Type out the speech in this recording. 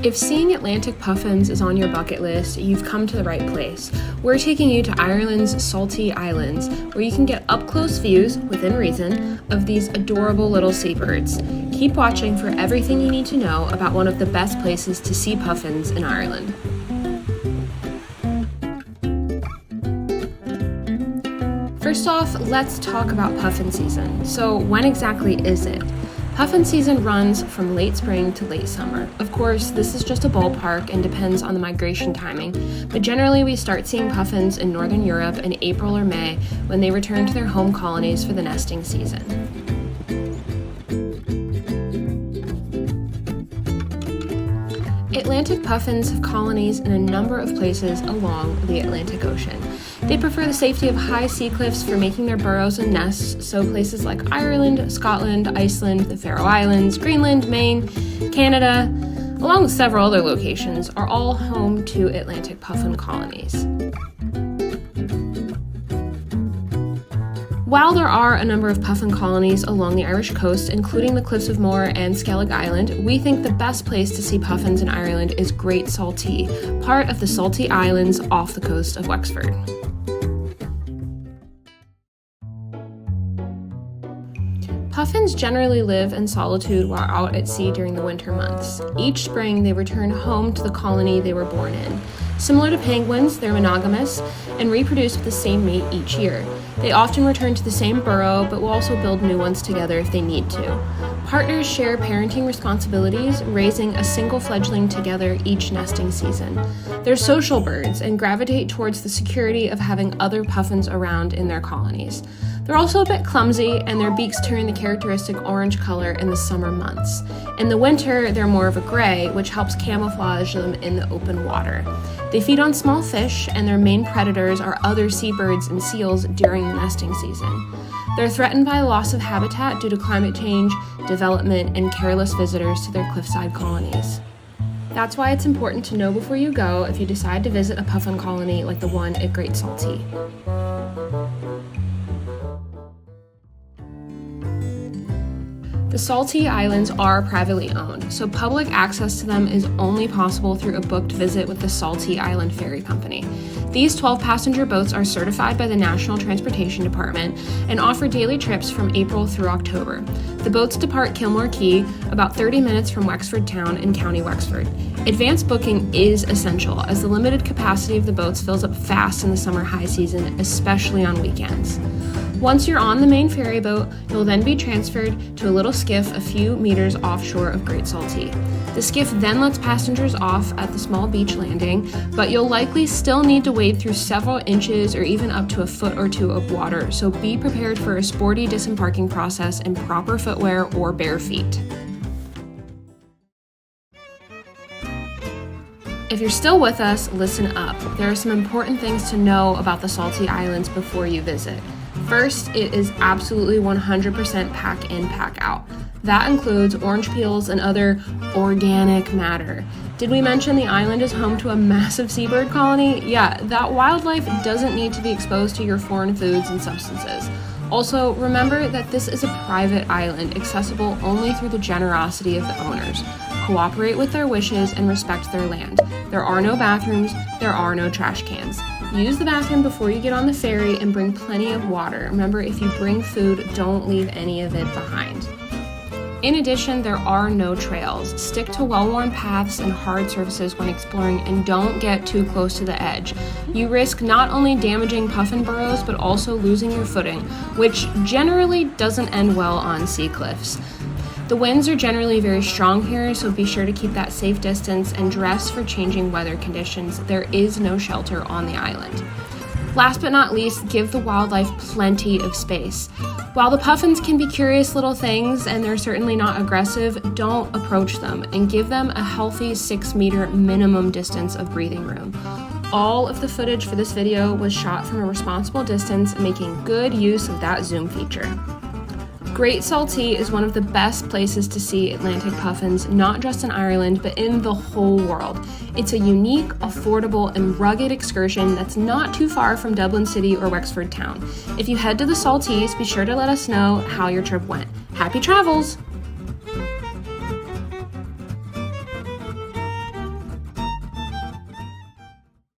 If seeing Atlantic puffins is on your bucket list, you've come to the right place. We're taking you to Ireland's Saltee Islands, where you can get up-close views, within reason, of these adorable little seabirds. Keep watching for everything you need to know about one of the best places to see puffins in Ireland. First off, let's talk about puffin season. So when exactly is it? Puffin season runs from late spring to late summer. Of course, this is just a ballpark and depends on the migration timing, but generally we start seeing puffins in Northern Europe in April or May when they return to their home colonies for the nesting season. Atlantic puffins have colonies in a number of places along the Atlantic Ocean. They prefer the safety of high sea cliffs for making their burrows and nests, so places like Ireland, Scotland, Iceland, the Faroe Islands, Greenland, Maine, Canada, along with several other locations, are all home to Atlantic puffin colonies. While there are a number of puffin colonies along the Irish coast, including the Cliffs of Moher and Skellig Island, we think the best place to see puffins in Ireland is Great Saltee, part of the Saltee Islands off the coast of Wexford. Puffins generally live in solitude while out at sea during the winter months. Each spring, they return home to the colony they were born in. Similar to penguins, they're monogamous and reproduce with the same mate each year. They often return to the same burrow, but will also build new ones together if they need to. Partners share parenting responsibilities, raising a single fledgling together each nesting season. They're social birds and gravitate towards the security of having other puffins around in their colonies. They're also a bit clumsy, and their beaks turn the characteristic orange color in the summer months. In the winter, they're more of a gray, which helps camouflage them in the open water. They feed on small fish, and their main predators are other seabirds and seals during the nesting season. They're threatened by loss of habitat due to climate change, development, and careless visitors to their cliffside colonies. That's why it's important to know before you go if you decide to visit a puffin colony like the one at Great Saltee. The Saltee Islands are privately owned, so public access to them is only possible through a booked visit with the Saltee Island Ferry Company. These 12-passenger boats are certified by the National Transportation Department and offer daily trips from April through October. The boats depart Kilmore Quay, about 30 minutes from Wexford town in County Wexford. Advanced booking is essential, as the limited capacity of the boats fills up fast in the summer high season, especially on weekends. Once you're on the main ferry boat, you'll then be transferred to a little skiff a few meters offshore of Great Saltee. The skiff then lets passengers off at the small beach landing, but you'll likely still need to wade through several inches or even up to a foot or two of water, so be prepared for a sporty disembarking process in proper footwear or bare feet. If you're still with us, listen up. There are some important things to know about the Saltee Islands before you visit. First, it is absolutely 100% pack in, pack out. That includes orange peels and other organic matter. Did we mention the island is home to a massive seabird colony? Yeah, that wildlife doesn't need to be exposed to your foreign foods and substances. Also, remember that this is a private island, accessible only through the generosity of the owners. Cooperate with their wishes and respect their land. There are no bathrooms, there are no trash cans. Use the bathroom before you get on the ferry and bring plenty of water. Remember, if you bring food, don't leave any of it behind. In addition, there are no trails. Stick to well-worn paths and hard surfaces when exploring, and don't get too close to the edge. You risk not only damaging puffin burrows, but also losing your footing, which generally doesn't end well on sea cliffs. The winds are generally very strong here, so be sure to keep that safe distance and dress for changing weather conditions. There is no shelter on the island. Last but not least, give the wildlife plenty of space. While the puffins can be curious little things and they're certainly not aggressive, don't approach them and give them a healthy 6-meter minimum distance of breathing room. All of the footage for this video was shot from a responsible distance, making good use of that zoom feature. Great Saltee is one of the best places to see Atlantic puffins, not just in Ireland, but in the whole world. It's a unique, affordable, and rugged excursion that's not too far from Dublin City or Wexford town. If you head to the Saltees, be sure to let us know how your trip went. Happy travels!